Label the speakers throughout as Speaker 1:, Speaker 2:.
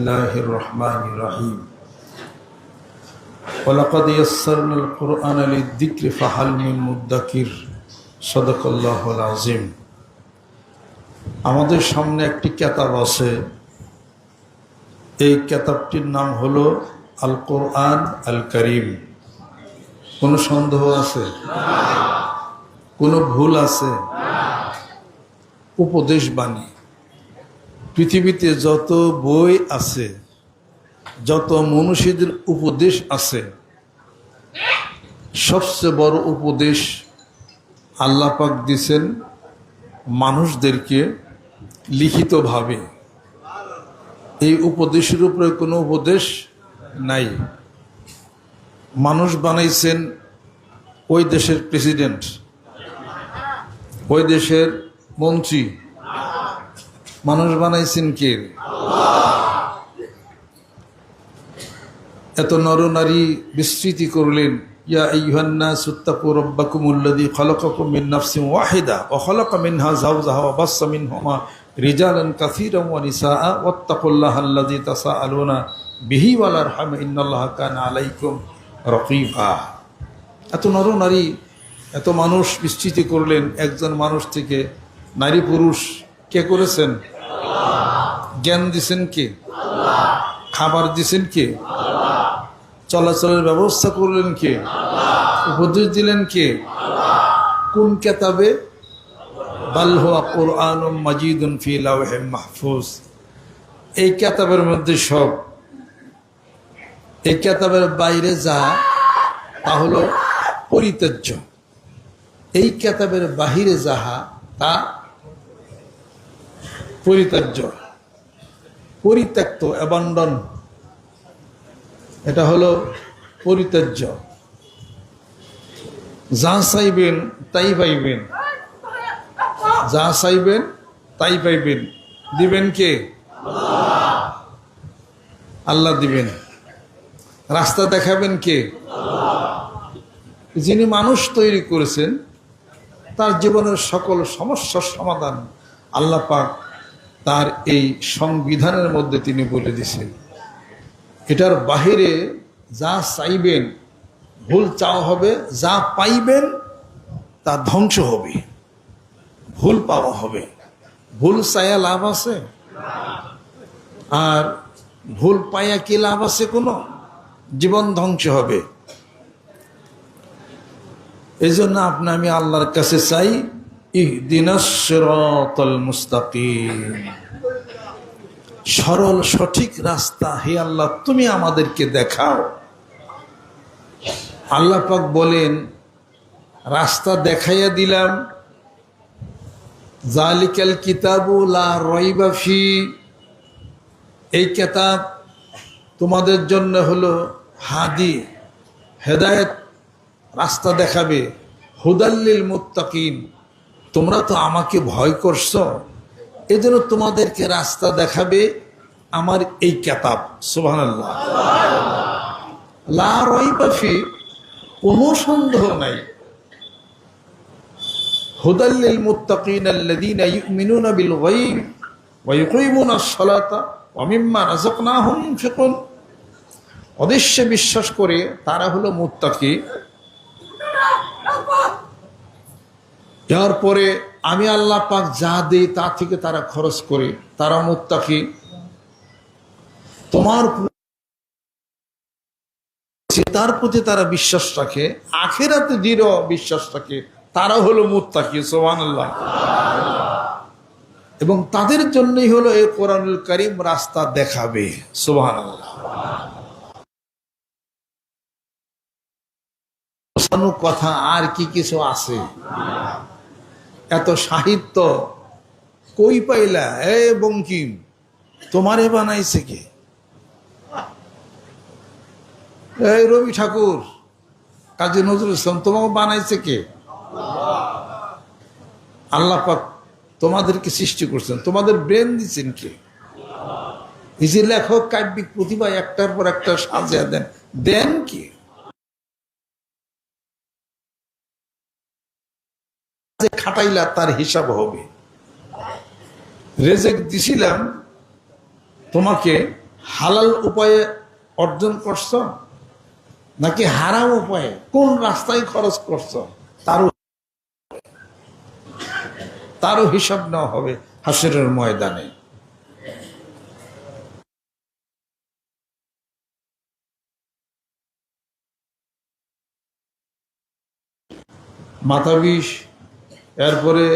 Speaker 1: الله الرحمن الرحيم ولقد يسرنا القرآن للذكر فهل من مدكر صدق الله العظيم। আমাদের সামনে একটি কিতাব আছে, এই কিতাবটির নাম হলো আল কোরআন আল করিম। কোনো সন্দেহ আছে? কোনো ভুল আছে? উপদেশ বাণী। পৃথিবীতে যত বই আছে, যত মনীষীদের উপদেশ আছে, সবচেয়ে বড় উপদেশ আল্লাহ পাক দিয়েছেন মানুষদেরকে লিখিতভাবে। এই উপদেশের উপরে কোনো উপদেশ নাই। মানুষ বানাইছেন ওই দেশের প্রেসিডেন্ট, ওই দেশের মন্ত্রী, মানুষ বানাইছেন কে? এত নরনারী বিস্তৃতি করলেন, ইয়া আইয়ুহান নাসু ইত্তাকু রাব্বাকুমুল্লাযী খালাকাকুম মিন নাফসিন ওয়াহিদা ওয়া খালাকা মিনহা যাওজাহা ওয়া বাসসা মিনহুমা রিজালান কাসীরান ওয়া নিসাআ ওয়াত্তাকুল্লাহাল্লাযী তাসাআলুনা বিহি ওয়াল আরহাম ইন্নাল্লাহা কানা আলাইকুম রাকীবা। এত নরনারী, এত মানুষ বিস্তৃতি করলেন। একজন মানুষ থেকে নারী পুরুষ কে করেছেন? জ্ঞান দিছেন কে? খাবার দিছেন কে? চলাচলের ব্যবস্থা করলেন কে? উপদেশ দিলেন কে? কোন কিতাবে? বাল হুয়া কুরআনুম মাজিদুন ফি লাওহিম মাহফুজ। এই কিতাবের মধ্যে সব। এই কিতাবের বাইরে যা, তা হলো পরিত্যাজ্য। এই কিতাবের বাহিরে যাহা, তা পরিত্যাজ্য, পরিত্যক্ত, অ্যাবান্ডন। এটা হলো পরিত্যাজ্য। যা চাইবেন তাই পাইবেন, যা চাইবেন তাই পাইবেন। দিবেন কে? আল্লাহ দিবেন। রাস্তা দেখাবেন কে? যিনি মানুষ তৈরি করেছেন, তার জীবনের সকল সমস্যার সমাধান আল্লাহ পাক তার এই সংবিধানের মধ্যে তিনি বলে দিয়েছেন। এটার বাহিরে যা চাইবেন ভুল চাওয়া হবে, যা পাইবেন তা ধ্বংস হবে, ভুল পাওয়া হবে। ভুল চাইয়া লাভ আছে? আর ভুল পাইয়া কি লাভ আছে? কোনো? জীবন ধ্বংস হবে। এই জন্য আমি আল্লাহর কাছে চাই, ইহদিনাস সিরাতাল মুস্তাকিম, সরল সঠিক রাস্তা হে আল্লাহ তুমি আমাদেরকে দেখাও। আল্লাহ পাক বলেন, রাস্তা দেখাইয়া দিলাম। জালিকাল কিতাবু লা রাইবা ফি, এই কিতাব তোমাদের জন্য হলো হাদি, হেদায়েত, রাস্তা দেখাবে। হুদাল্লিল মুত্তাকিন, তোমরা তো আমাকে ভয় করছো, এজন্য তোমাদেরকে রাস্তা দেখাবে আমার এই কিতাব। সুবহানাল্লাহ। লা রাইবা ফি, কোনো সন্দেহ নাই। হুদাল্লিল মুত্তাকিন আল্লাযীনা ইউমিনুনা বিল গায়ব ওয়া ইউকিমুনাস সালাতা ওয়া মিম্মা রাযাকনাহুম ইউনফিকুন, অদৃশ্যে বিশ্বাস করে তারা হলো মুত্তাকি। এরপরে আমি আল্লাহ পাক যা দেই তা থেকে তারা খরচ করে, তারা মুত্তাকি। তোমার তার প্রতি তারা বিশ্বাস রাখে, আখিরাতে দৃঢ় বিশ্বাস রাখে, তারা হলো মুত্তাকি। সুবহানাল্লাহ। এবং তাদের জন্যই হলো এই কোরআনুল কারীম রাস্তা দেখাবে। সুবহানাল্লাহ। কথা আর কি কিছু আছে? এত সাহিত্য কই পাইলা? এ বঙ্কিম, তোমারে বানাইছে কে? এই রবি ঠাকুর, কাজী নজরুল ইসলাম, তোমাকে বানাইছে কে? আল্লাহ পাক তোমাদেরকে সৃষ্টি করছেন, তোমাদের ব্রেন দিচ্ছেন কে? এই যে লেখক কাব্যিক প্রতিভা একটার পর একটা সাজিয়া দেন কি? খাটাইলা তার হিসাব হবে। রেজেক দিছিলাম তোমাকে হালাল উপায়ে অর্জন করছ নাকি হারাম উপায়ে, কোন রাস্তায় খরচ করছ, তারও হিসাব নেওয়া হবে হাসরের ময়দানে। মাথা বিষ, এরপরে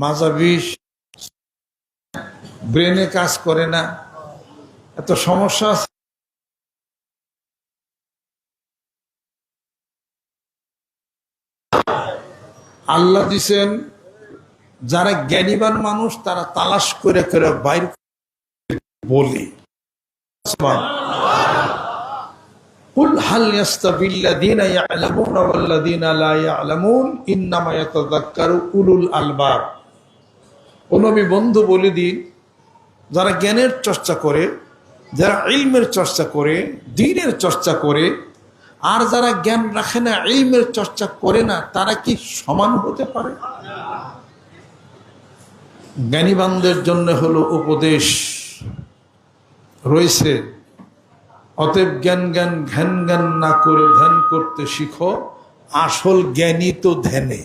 Speaker 1: মাজা বিষ, ব্রেনে কাজ করে না, এত সমস্যা আছে। আল্লাহ দিছেন যারা জ্ঞানীবান মানুষ তারা তালাশ করে করে বাইর বলি, কুল হাল ইয়াস্তাবিল্লাযীনা ইয়া'লামুনা ওয়াল্লাযীনা লা ইয়া'লামুন ইন্নামা ইয়াতাযাক্কারু উলুল আলবাব। ও নবী বন্ধু বলে দিন, যারা জ্ঞানের চর্চা করে, যারা ইলমের চর্চা করে, দ্বীনের চর্চা করে, আর যারা জ্ঞান রাখে না, ইলমের চর্চা করে না, তারা কি সমান হতে পারে? জ্ঞানীবানদের জন্য হলো উপদেশ রয়েছে। অতএব জ্ঞান জ্ঞান ঘ্যান জ্ঞান না করে ধ্যান করতে শিখো, আসল জ্ঞানী তো ধ্যানে।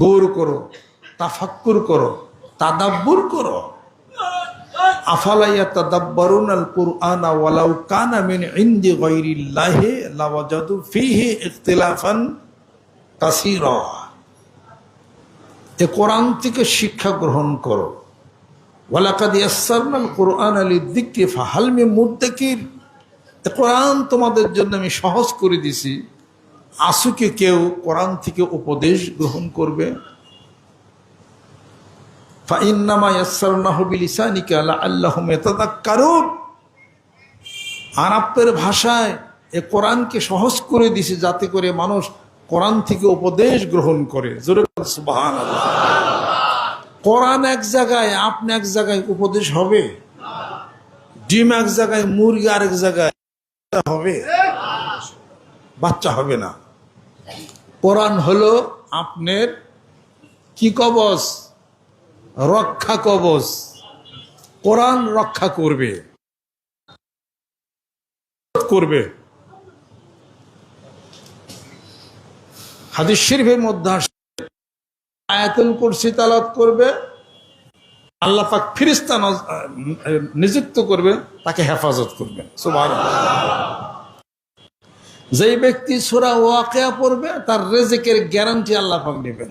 Speaker 1: গৌর করো, তাফাক্কুর করো, তাদাব্বুর করো। আফালা ইয়াতাদাব্বারুনাল কুরআনা ওয়ালাউ কানা মিন ইনদি গায়রিল্লাহি লাওয়াজাদু ফীহি ইখতিলাফান কাসীরা। এ কোরআন থেকে শিক্ষা গ্রহণ করো। ওয়ালাকাদ ইয়াসসারনাল কুরআনা লিযিকরি ফাহাল মিন মুদ্দাকির। এ কোরআন তোমাদের জন্য আমি সহজ করে দিছি, আসুকে কেউ কোরআন থেকে উপদেশ গ্রহণ করবে। ফাইন্নামা ইয়াসসারনাহু বিলিসানিকা লাআল্লাহুম ইয়াতাযাক্কারুন। আরবের ভাষায় এ কোরআনকে সহজ করে দিছি যাতে করে মানুষ কোরআন থেকে উপদেশ গ্রহণ করে। জোরে সুবহানাল্লাহ। কোরআন এক জায়গায়, আপনি এক জায়গায়, উপদেশ হবে? ডিম এক জায়গায়, মুরগি আরেক জায়গায় হবে? বাচ্চা হবে না। কোরআন হলো আপনার কি কবচ? রক্ষা কবচ। কোরআন রক্ষা করবে। হাদিস শরীফের মধ্যে আয়াতুল কুরসি তেলাওয়াত করবে, আল্লাহ পাক ফেরেশতা নিযুক্ত করবে, তাকে হেফাজত করবেন। সুবহানাল্লাহ। যেই ব্যক্তি সূরা ওয়াকিয়া পড়বে তার রিজিকের গ্যারান্টি আল্লাহ পাক নেবেন।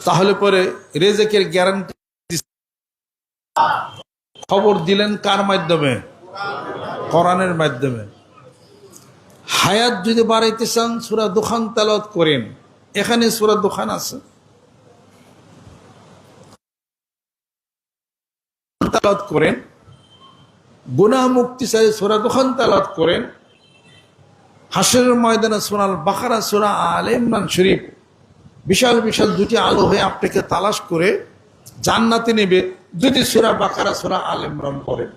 Speaker 1: তাহলে পরে রিজিকের গ্যারান্টি খবর দিলেন কার মাধ্যমে? কোরআনের মাধ্যমে। হায়াত যদি বাড়াইতে চান সূরা দুখান তেলাওয়াত করেন, এখানে সূরা দুখান আছে, তেলাওয়াত করেন। গুনাহ মুক্তি চাই সূরা দুখান তেলাওয়াত করেন। হাশরের ময়দানে সূরা আল বাকারা, সূরা আলে ইমরান শরীফ বিশাল বিশাল দুটি আলো হয়ে আপনাকে তালাশ করে জান্নাতে নেবে যদি সূরা বাকারা, সূরা আলে ইমরান পড়েন।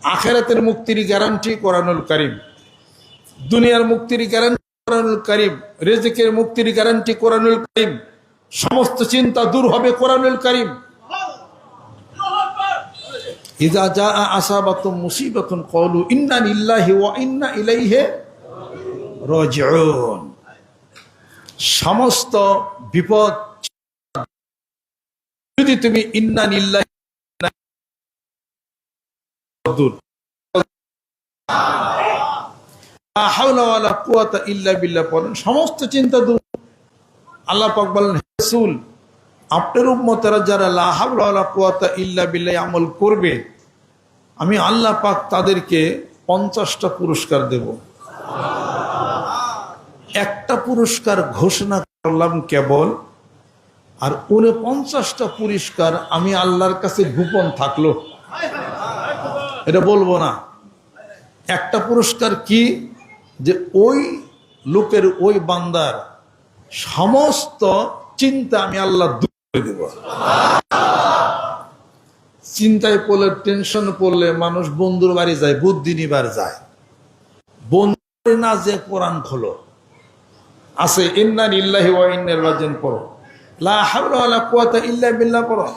Speaker 1: আখিরাতের মুক্তির গ্যারান্টি কোরআনুল কারীম, দুনিয়ার মুক্তির গ্যারান্টি কোরআনুল কারীম, রিজিকের মুক্তির গ্যারান্টি কোরআনুল কারীম, সমস্ত চিন্তা দূর হবে কোরআনুল কারীম। ইযা জাআ আসাবাতুম মুসিবাতুন ক্বালু ইন্না লিল্লাহি ওয়া ইন্না ইলাইহি রাজিউন। সমস্ত বিপদ যদি তুমি ইন্না লিল্লাহি লা হাওলা ওয়ালা কুওয়াতা ইল্লা বিল্লাহ পড়েন, সমস্ত চিন্তা দূর। আল্লাহ পাক বলেন, হে রাসূল, আপনার উম্মতেরা যারা লা হাওলা ওয়ালা কুওয়াতা ইল্লা বিল্লাহ আমল করবে, আমি আল্লাহ পাক তাদেরকে 50টা পুরস্কার দেব। একটা পুরস্কার ঘোষণা করলাম কেবল, আর 49টা পুরস্কার আমি আল্লাহর কাছে গোপন থাকলো, এটা বলবো না। একটা পুরস্কার কি? যে ওই লোকের, ওই বান্দার সমস্ত চিন্তা আমি আল্লাহ দূর করে দেব। চিন্তায় পড়লে, টেনশন পড়লে মানুষ বন্ধুর বাড়ি যায়, বুদ্ধি নিবার যায়। বন্ধু না যে কোরআন খোলো আছে, ইন্না লিল্লাহি ওয়া ইন্না ইলাইহি রাজিউন পড়ো, লা হাওলা ওয়ালা কুওয়াতা ইল্লা বিল্লাহ পড়ো,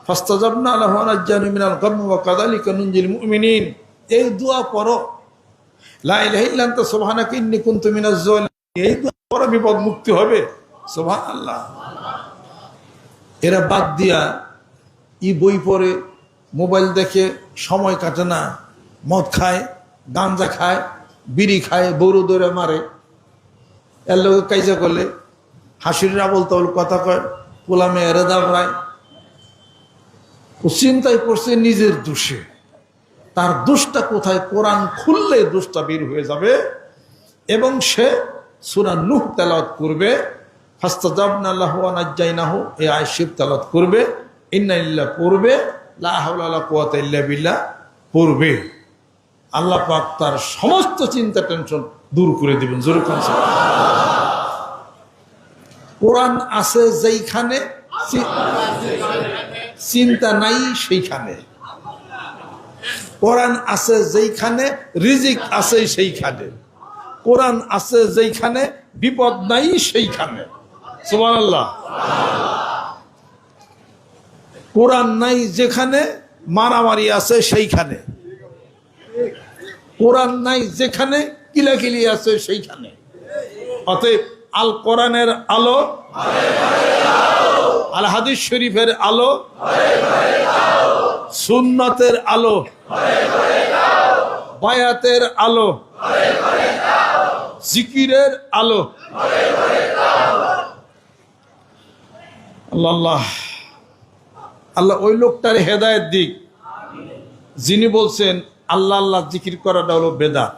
Speaker 1: ফাস্তাজাবনা লাহু ওয়া নাজ্জানা মিনাল গাম্মি ওয়া কাযালিকা নুনজিল মুমিনিন। এই দোয়া পড়ো, লা ইলাহা ইল্লা আনতা সুবহানাকা ইন্নী কুনতু মিনাজ জালিমিন। এই দোয়া পড়ো, বিপদ মুক্তি হবে। সুবহানাল্লাহ। এরা বাদ দিয়া বই পড়ে, মোবাইল দেখে, সময় কাটে না, মদ খায়, গাঞ্জা খায়, বিড়ি খায়, বৌরু দৌড়ে মারে, এর লোক কাইজা করলে হাসির আবল তাবল কথা কয়, পোলা মেয়েরা দাবড়ায়। ও চিন্তায় পড়ছে নিজের দোষে। তার দোষটা কোথায়? কোরআন খুললে দোষটা বের হয়ে যাবে। এবং সে সূরা নূহ তেলাওয়াত করবে, ফাস্তাজাবনা লাহু ওয়া নাজ্জাইনাহু, এই আয়াত তেলাওয়াত করবে, ইন্না লিল্লাহ পড়বে, লা হাওলা ওয়ালা কুওয়াতা ইল্লা বিল্লাহ পড়বে। আল্লাহ পাক তার সমস্ত চিন্তা টেনশন দূর করে দিবেন। জোরে কোন কোরআন আছে যেইখানে চিন্তা নাই সেইখানে। কোরআন আছে যেইখানে রিজিক আছে সেইখানে। কোরআন আছে যেইখানে বিপদ নাই সেইখানে। সুবহানাল্লাহ। কোরআন নাই যেখানে মারামারি আছে সেইখানে। কোরআন নাই যেখানে কিলাকিলি আছে সেইখানে। অতএব আল কোরআনের আলো, আল হাদিস শরীফের আলো, সুন্নতের আলো, বায়াতের আলো, জিকিরের আলো। আল্লাহ আল্লাহ ওই লোকটার হেদায়েত দিক যিনি বলছেন আল্লাহ আল্লাহ জিকির করাটা হলো বেদাত।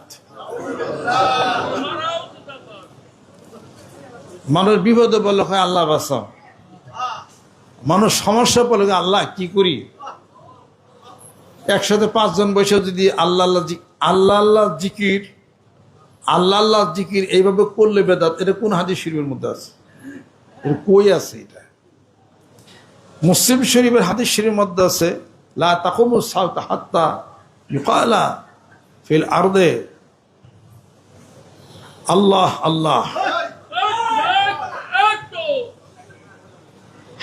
Speaker 1: মানুষ বিপদে বললে হয় আল্লাহ বাঁচাও, মানুষ সমস্যা বলে আল্লাহ কি করি। একসাথে 5 জন বসে যদি আল্লাহ আল্লাহ আল্লাহ আল্লাহ জিকির আল্লাহ আল্লাহ জিকির এইভাবে করলে বেদাত, এটা কোন হাদিস শরীফের মধ্যে আছে? এটা কই আছে? এটা মুসলিম শরীফের হাদিস শরীফের মধ্যে আছে, লা তাকুমুস সাআতু হাত্তা ইউকালা ফিল আরদে আল্লাহ আল্লাহ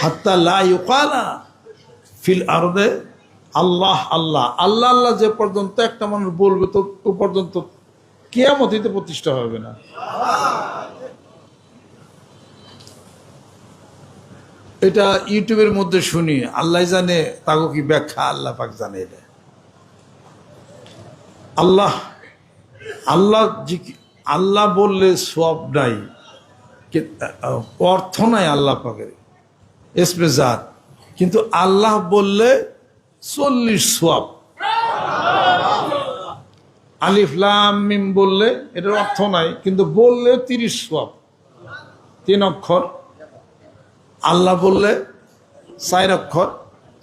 Speaker 1: হাত্তা লা ইউকালা ফিল আরদে আল্লাহ আল্লাহ। আল্লাহ আল্লাহ যে পর্যন্ত একটা মানুষ বলবে তো ও পর্যন্ত কিয়ামত হইতে প্রতিষ্ঠা হবে না। এটা ইউটিউবের মধ্যে শুনি, আল্লাহ জানে তাকে কি ব্যাখ্যা, আল্লাহ পাক জানে। এটা আল্লাহ আল্লাহ আল্লাহ বললে সওয়াব নাই, অর্থ নাই আল্লাহ পাকের ইসমে জাত, কিন্তু আল্লাহ বললে 40 সওয়াব। আলিফ লাম মিম বললে এটার অর্থ নাই, কিন্তু বললে 30 সওয়াব, 3 অক্ষর। আল্লাহ বললে 4 অক্ষর,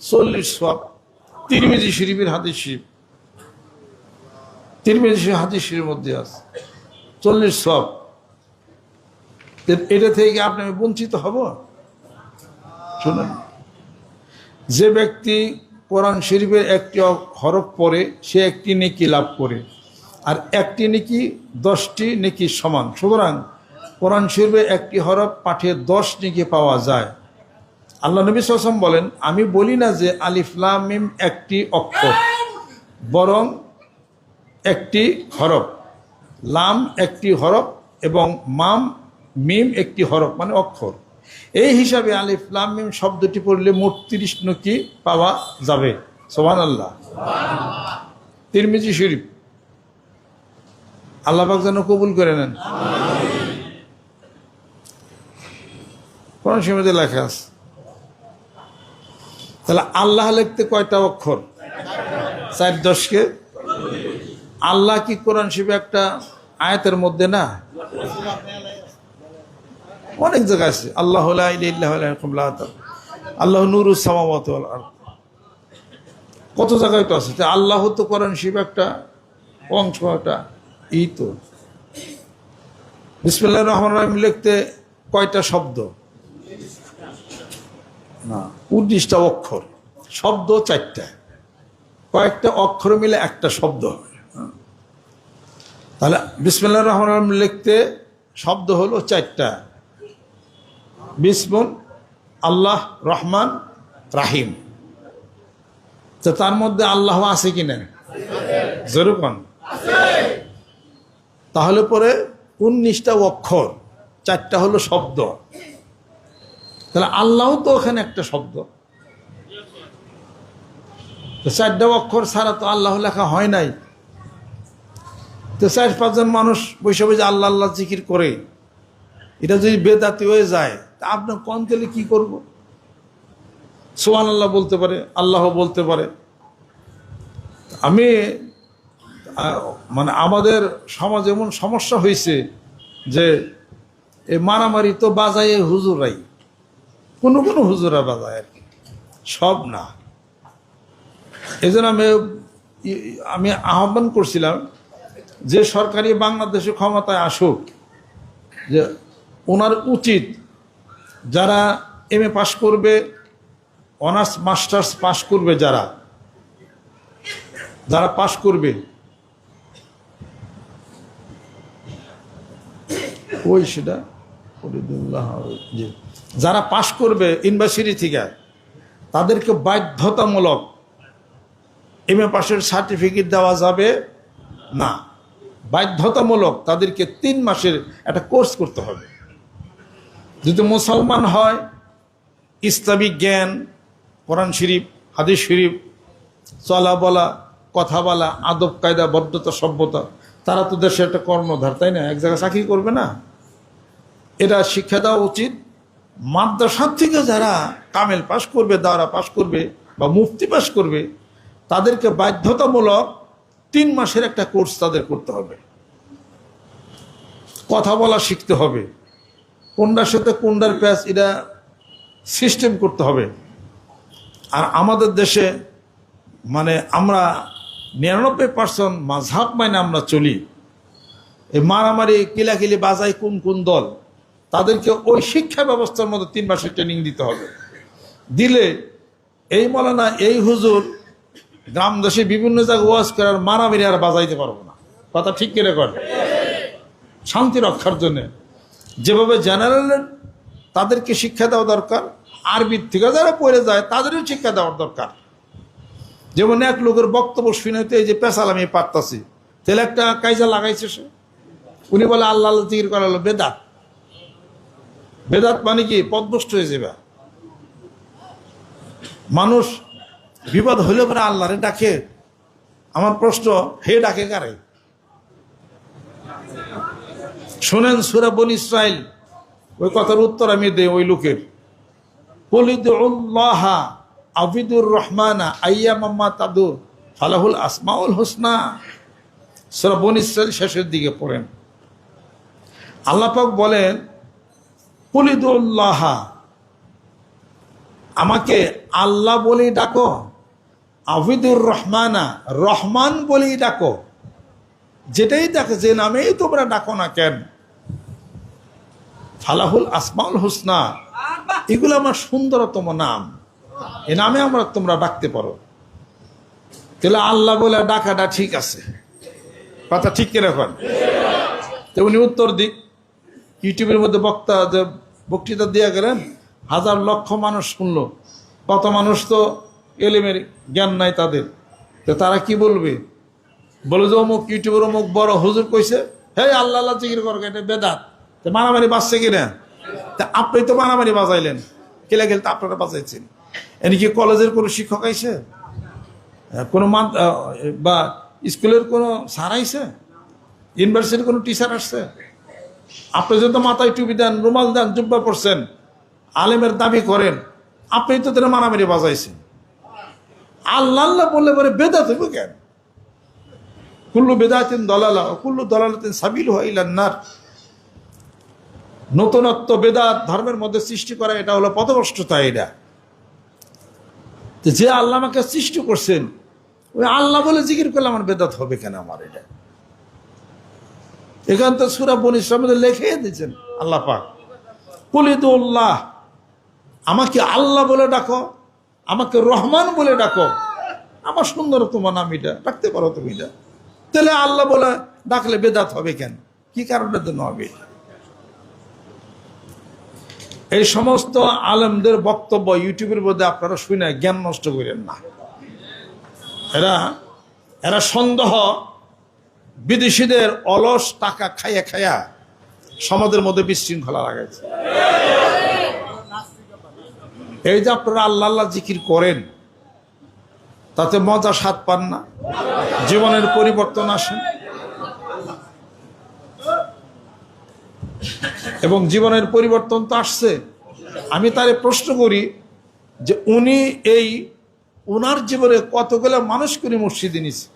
Speaker 1: 40 সওয়াব। তিরমিজি শরীফের হাদিস শরীফ, তিরমিজি হাদিস শরীফের মধ্যে আছে 40 সওয়াব। এটা থেকে আপনি বঞ্চিত হব? শুনুন, যে ব্যক্তি কোরআন শরীফের একটি হরফ পড়ে সে একটি নেকি লাভ করে, আর একটি নেকি 10টি নেকি সমান। সুতরাং কোরআন শরীফের একটি হরফ পাঠে 10 নেকি পাওয়া যায়। আল্লাহ নবী সাল্লাল্লাহু আলাইহি ওয়াসাল্লাম বলেন, আমি বলি না যে আলিফ লাম মিম একটি অক্ষর, বরং একটি হরফ, লাম একটি হরফ এবং মাম মিম একটি হরফ মানে অক্ষর। এই হিসাবে আলিফ লাম মিম শব্দটি পড়লে মোট 30 নেকি পাওয়া যাবে। সুবহানাল্লাহ। তিরমিজি শরীফ। আল্লাহ পাক যেন কবুল করে নেন। কোরআন শরীফে লেখা আছে। তাহলে আল্লাহ লিখতে কয়টা অক্ষর? 4 10কে। আল্লাহ কি কোরআন শরীফে একটা আয়াতের মধ্যে না? অনেক জায়গায় আছে। আল্লাহ লা ইলাহা ইল্লা হুয়া আল্লাহ নূরুস সামাওয়াতি ওয়াল আরদ, কত জায়গায় তো আছে। আল্লাহ তো কোরআন শরীফ একটা অংশ, একটা ই তো। বিসমিল্লাহির রহমানির রহিম লিখতে কয়টা শব্দ? না, 19টা অক্ষর, শব্দ 4টা, কয়েকটা অক্ষর মিলে একটা শব্দ হয়। তাহলে বিসমিল্লাহির রহমানির রহিম লিখতে শব্দ হলো 4টা, বিসমুন, আল্লাহ, রহমান, রাহিম। তো তার মধ্যে আল্লাহ আছে কিনা যেরকম, তাহলে পরে 19টা অক্ষর, 4টা হলো শব্দ, তাহলে আল্লাহ তো ওখানে একটা শব্দ। 4টা অক্ষর ছাড়া তো আল্লাহ লেখা হয় নাই। তো 4-5 জন মানুষ বসে বসে আল্লাহ আল্লাহ জিকির করে, এটা যদি বেদাতি হয়ে যায় তা আপনার কোন তেলে কি করব? সুবহানাল্লাহ বলতে পারে, আল্লাহ বলতে পারে। আমি মানে আমাদের সমাজে এমন সমস্যা হয়েছে যে এই মারামারি তো বাজায় হুজুরাই, কোনো কোনো হুজুরা বাজায় আর কি, সব না। এই জন্য আমি আহ্বান করছিলাম যে সরকারি বাংলাদেশে ক্ষমতায় আসুক, যে ওনার উচিত যারা MA পাশ করবে, অনার্স মাস্টার্স পাশ করবে, যারা পাশ করবে, ওই সেটা যারা পাশ করবে ইউনিভার্সিটি থেকে, তাদেরকে বাধ্যতামূলক MA পাশের সার্টিফিকেট দেওয়া যাবে না, বাধ্যতামূলক তাদেরকে 3 মাসের একটা কোর্স করতে হবে। যদি মুসলমান হয়, ইসলামিক জ্ঞান, কোরআন শরীফ, হাদিস শরীফ, চলা বলা, কথা বলা, আদব কায়দা, ভদ্রতা, সভ্যতা, তারা তো দেশে একটা কর্ণধার, তাই না? এক জায়গায় চাকরি করবে না, এটা শিক্ষা দেওয়া উচিত। মাদ্রাসার থেকে যারা কামেল পাশ করবে, দাওরা পাশ করবে বা মুফতি পাশ করবে, তাদেরকে বাধ্যতামূলক 3 মাসের একটা কোর্স তাদের করতে হবে। কথা বলা শিখতে হবে, কোনটার সাথে কোনটার প্যাচ, এটা সিস্টেম করতে হবে। আর আমাদের দেশে মানে আমরা 99% মাযহাব মাইনে আমরা চলি। এই মারামারি কিলাকিলি বাজায় কোন কোন দল, তাদেরকে ওই শিক্ষা ব্যবস্থার মধ্যে 3 মাসের ট্রেনিং দিতে হবে। দিলে এই মৌলানা, এই হুজুর গ্রাম দেশে বিভিন্ন জায়গায় ওয়াজ করার, মারামারি আর বাজাইতে পারবো না। কথা ঠিক করে কর, শান্তি রক্ষার জন্য যেভাবে জেনারেল তাদেরকে শিক্ষা দেওয়া দরকার, আরবির থেকে যারা পড়ে যায় তাদেরও শিক্ষা দেওয়ার দরকার। যেমন এক লোকের বক্তব্য শুনেতে এই যে পেশাল আমি পারতাছি, তাহলে একটা কায়জা লাগাইছে সে, উনি বলে আল্লাহ আল্লাহ জিকির করা হলো বেদাত। বেদাত মানে কি? পথভ্রষ্ট হয়ে যাবে মানুষ। বিপদ হইলে পরে আল্লাহরে ডাকে। আমার প্রশ্ন, হে ডাকে কারে? শোনেন সূরা বনী ইসরাইল, ওই কথার উত্তর আমি দেই ওই লোকের। কুলিদুল্লাহ আবিদুর রহমানা আইয়ামাম্মা তাদু ফালাহুল আসমাউল হুসনা। সূরা বনী ইসরাইল শেষের দিকে পড়েন। আল্লাহ পাক বলেন, কুলিদুল্লাহ, আমাকে আল্লাহ বলেই ডাকো, আবিদুর রহমানা, রহমান বলেই ডাকো। যেটাই ডাকে, যে নামেই তোমরা ডাকো না কেন, ফালাহুল আসমাউল হুসনা, এগুলো আমার সুন্দরতম নাম, এ নামে আমরা তোমরা ডাকতে পারো। তাহলে আল্লাহ বলে ডাকাটা ঠিক আছে, কথা ঠিক কিরকম? তো উনি উত্তর দিক, ইউটিউবের মধ্যে বক্তৃতা দিয়ে গেলেন, 1000 লক্ষ মানুষ শুনলো। কত মানুষ তো এলেমের জ্ঞান নাই তাদের, তো তারা কি বলবে? বলে যে অমুক ইউটিউবের অমুক বড় হুজুর কইছে, হে আল্লাহ আল্লাহ জিকির কর, এটা বেদাত। তো মারামারি বাজছে কিনা? তা আপনি তো মারামারি বাজাইলেন, কেলে গেলে তো আপনারা বাজাইছেন। এমনকি কলেজের কোনো শিক্ষক আইছে, কোনো বা স্কুলের কোনো স্যার আইছে, ইউনিভার্সিটির কোনো টিচার আসছে? আপনি যদি মাথায় টুপি দেন, রুমাল দেন, জুব্বা পড়ছেন, আলেমের দাবি করেন, আপনি তো তারা মারামারি বাজাইছেন। আল্লাহ আল্লাহ বললে পরে বেদাত হইব কেন? কুল্লু বেদাতিন দলালা কুল্লু দলালাতিন সাবিল ইলান নার। নতুনত্ব বেদাত ধর্মের মধ্যে সৃষ্টি করা, এটা হলো পথভ্রষ্টতা। এটা যে আল্লাহ আমাকে সৃষ্টি করছেন, ওই আল্লাহ বলে জিকির করলে আমার বেদাত হবে কেন? আমার এটা এখান তো সূরা বনী ইসরাইলে লিখে দিয়েছেন আল্লাহ পাক, কুলিদুল্লাহ, আমাকে আল্লাহ বলে ডাকো, আমাকে রহমান বলে ডাকো, আমার সুন্দরতম নাম এটা, ডাকতে পারো তুমি এটা। তাহলে আল্লাহ বলে ডাকলে বেদাত হবে কেন? কি কারণের জন্য হবে? এই সমস্ত আলেমদের বক্তব্য ইউটিউবের মধ্যে আপনারা শুনে জ্ঞান নষ্ট করেন না। এরা এরা সন্দেহ বিদেশিদের অলস টাকা খাইয়া খাইয়া সমাজের মধ্যে বিশৃঙ্খলা লাগাইছে। এই যে আপনারা আল্লাহ আল্লাহ জিকির করেন, তাতে মজা স্বাদ পান না, জীবনের পরিবর্তন আসে, এবং জীবনের পরিবর্তন তো আসছে। আমি তারে প্রশ্ন করি যে উনি উনার জীবনে কতগুলো মানুষকে উনি মসজিদে নিছে,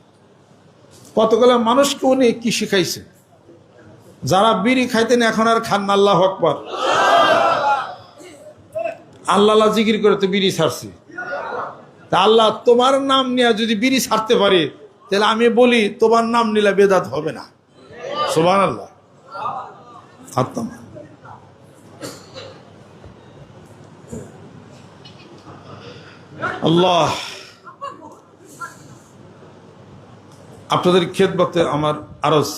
Speaker 1: কতগুলো মানুষকে উনি কি শিখাইছে? যারা বিড়ি খাইতেন এখন আর খান না, আল্লাহু আকবার। আল্লাহ আল্লাহ জিকির করে তো বিড়ি ছাড়ছি। তা আল্লাহ তোমার নাম নিয়ে যদি বিড়ি ছাড়তে পারে, তাহলে আমি বলি তোমার নাম নিলে বেদাত হবে না। সুবহানাল্লাহ। আল্লাহ আপনাদের খেদমতে আমার আরজ,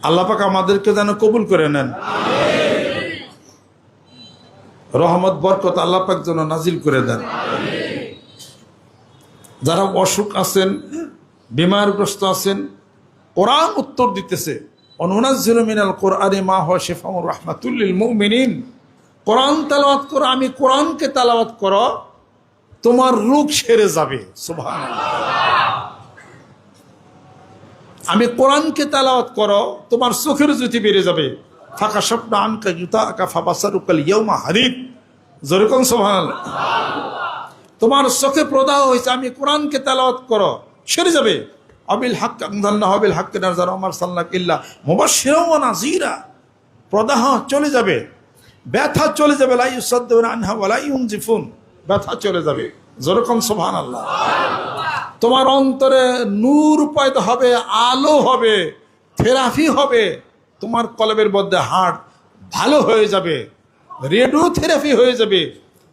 Speaker 1: আল্লাহ পাক আমাদেরকে যেন কবুল করে নেন, রহমত বরকত আল্লাহ পাক যেন নাজিল করে দেন। যারা অসুখ আছেন, বিমারগ্রস্ত আছেন, কোরআন উত্তর দিতেছে, অনুনাজ্জিলু মিনাল কোরআনি মা হুয়া শিফাউর রাহমাতুল লিল মুমিনিন। কোরআন তেলাওয়াত করো, আমি কোরআনকে তেলাওয়াত করো, তোমার রোগ সেরে যাবে। সুবহানাল্লাহ। আমি কোরআনকে তেলাওয়াত করো, তোমার চোখের জ্যোতি বেড়ে যাবে। ফাকাশাফনা আনকা গিতাআকা ফাবাসারুকাল ইয়াউমা হাদীদ। জোরে কোন সুবহানাল্লাহ। তোমার চোখে প্রদাহ হয়েছে, আমি কোরআনকে তেলাওয়াত করো, সেরে যাবে। আবিল হক আনজালনা আবিল হক নাযারা আমার সাল্লাক ইল্লা মুবাশশিরাও ওয়া নাযীরা। প্রদাহ চলে যাবে, ব্যথা চলে যাবে। লা ইউসাদ্দুনা আনহা ওয়া লা ইউনজিফুন। ব্যথা চলে যাবে। যেরকম সুবহানাল্লাহ। তোমার অন্তরে নূর পয়দা হবে, আলো হবে, থেরাপি হবে। তোমার কলবের মধ্যে হার্ট ভালো হয়ে যাবে, রেডিও থেরাপি হয়ে যাবে।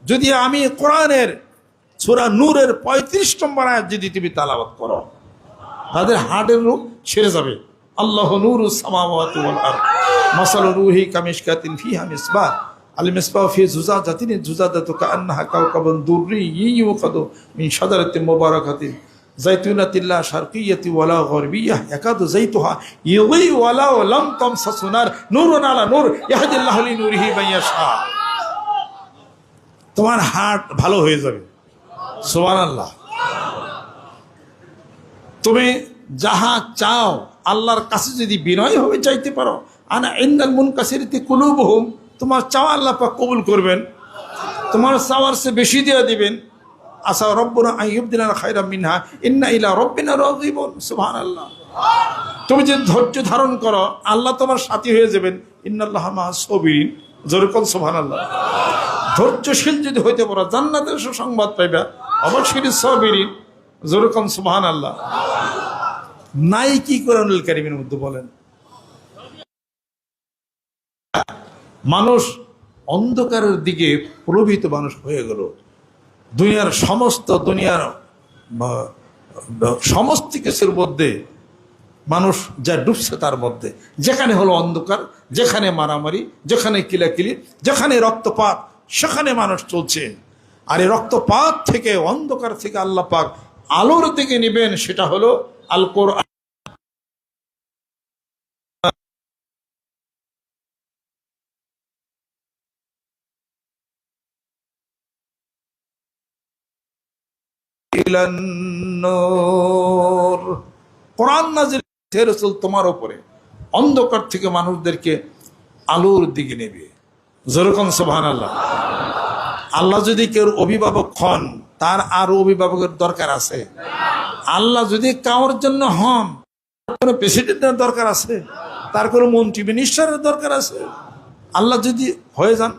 Speaker 1: যদি আমি কোরআনের সূরা নূরের 35 নম্বর আয়াত যদি তুমি তেলাওয়াত করো, তাদের হার্টের রোগ ছেড়ে যাবে। আল্লাহু নূরুস সামাওয়াতি ওয়াল আরদ মাসালু নূরিহি কামিশকাতিন ফিহা মিসবাহ আল মিসবাহু ফি জুজাজাতিন জুজাজাতু কাআন্নাহা কাওকাবুন দুররিয়্যুন ইউকাদু মিন শাজারাতিন মুবারাকাতিন যাইতুনাতিন লা শারকিয়্যাতি ওয়ালা গরবিয়্যাহ ইয়াকাদু যাইতুহা ইউযিউ ওয়ালাউ লাম তামসাসু নার নূরুন আলা নূর ইয়াহদিল্লাহু লিনূরিহি মান ইয়াশা। তোমার হার্ট ভালো হয়ে যাবে। সুবহানাল্লাহ। তুমি যাহা চাও আল্লাহর কাছে যদি বিনয় হবে চাইতে পারো, আনা ইন্দাল মুনকাসিরিতি কুলুবুহুম, তোমার চাওয়া আল্লাহ পাক কবুল করবেন, তোমার চাওয়ার চেয়ে বেশি দিয়ে দিবেন। আসা রব্বুনা আইয়ুবদিনানা খায়রাম মিনহা ইন্না ইলা রব্বিনা রাগিবুন। সুবহানাল্লাহ। তুমি যদি ধৈর্য ধারণ করো, আল্লাহ তোমার সাথী হয়ে যাবেন। ইন্নাল্লাহা মা'আস সাবিরিন। জোরে কোন সুবহানাল্লাহ। ধৈর্যশীল যদি হইতে পারো, জান্নাতের সুসংবাদ পাইবা। অবশ্যই সাবিরিন। জোরে কোন সুবহানাল্লাহ। নাই কি কোরআনুল কারীমের মধ্যে বলেন? মানুষ অন্ধকারের দিকে প্রলোভিত মানুষ হয়ে গেল। দুনিয়ার সমস্ত কিছুর মধ্যে মানুষ যা ডুবছে তার মধ্যে, যেখানে হলো অন্ধকার, যেখানে মারামারি, যেখানে কিলাকিলি, যেখানে রক্তপাত, সেখানে মানুষ চলছে। আর এই রক্তপাত থেকে, অন্ধকার থেকে আল্লাহ পাক আলোর দিকে নিবেন, সেটা হলো আল কোরআন। কোরআন নাযিল হে রাসূল তোমার উপরে, অন্ধকার থেকে মানুষদেরকে আলোর দিকে নেবে। যেরকম সুবহানাল্লাহ। আল্লাহ যদি কেউ অভিভাবক হন, তার আরো অভিভাবকের দরকার আছে। আল্লাহ যদি কারোর জন্য হন, কোন প্রেসিডেন্টের দরকার আছে, তার কোনো মন্ত্রী মিনিস্টারের দরকার আছে। আল্লাহ যদি হয়ে যান,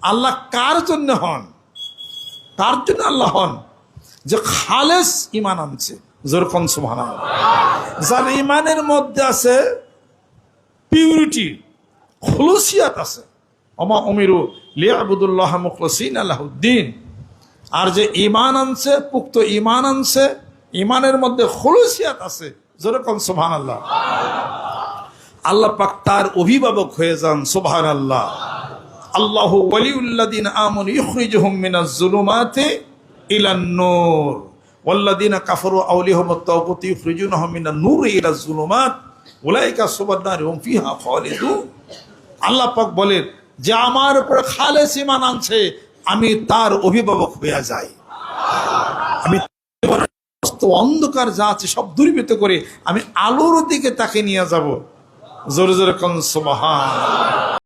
Speaker 1: আল্লাহ কার জন্য হন? তার জন্য আল্লাহ হন যে খালেস ঈমান আনছে। যেরকম সুবহানাল্লাহ। যার ঈমানের মধ্যে আছে পিউরিটি, খুলুসিয়াত আছে। ওমা উমিরু লিয়াবুদুল্লাহ মুখলিসিনা লাহুদ্দিন। আর যে ঈমান আনছে, পুক্ত ঈমান আনছে, ঈমানের মধ্যে খুলুসিয়াত আছে। যেরকম সুবহানাল্লাহ। আল্লাহ পাক তার অভিভাবক হয়ে যান। সুবহানাল্লাহ। আল্লাহু ওয়ালিউল্লাযিনা আমানু ইখরিজুহুম মিনাজ যুলুমাতি ইলান নূর ওয়াল্লাযীনা কাফারু আউলিয়াহুমুত তাগুত ইখরিজুনাহুম মিনান নূরি ইলাজ যুলুমাত উলাইকা আসহাবুন হুম ফিহা খালিদুন। আল্লাহ পাক বলেন যে আমার উপর খালেস ঈমান আনছে আমি তার অভিভাবক হয়ে যাই, আমি অন্ধকার যা আছে সব দূরীভূত করে আমি আলোর দিকে তাকে নিয়ে যাব। জোরে জোরে কোন সুবহান।